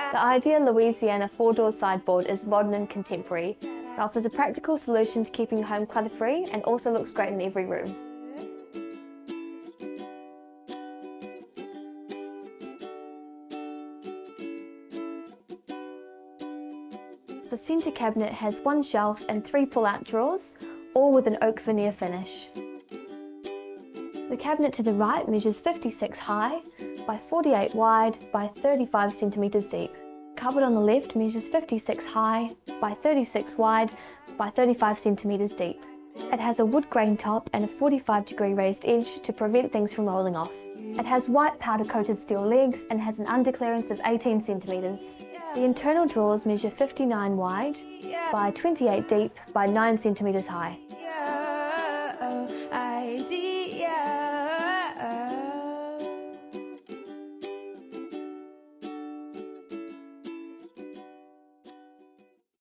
The Idiya Louisiana 4-door sideboard is modern and contemporary. It offers a practical solution to keeping your home clutter-free and also looks great in every room. The centre cabinet has 1 shelf and 3 pull-out drawers, all with an oak veneer finish. The cabinet to the right measures 56 high by 48 wide by 35 centimetres deep. The cupboard on the left measures 56 high by 36 wide by 35 centimetres deep. It has a wood grain top and a 45-degree raised edge to prevent things from rolling off. It has white powder-coated steel legs and has an underclearance of 18 centimetres. The internal drawers measure 59 wide by 28 deep by 9 centimetres high.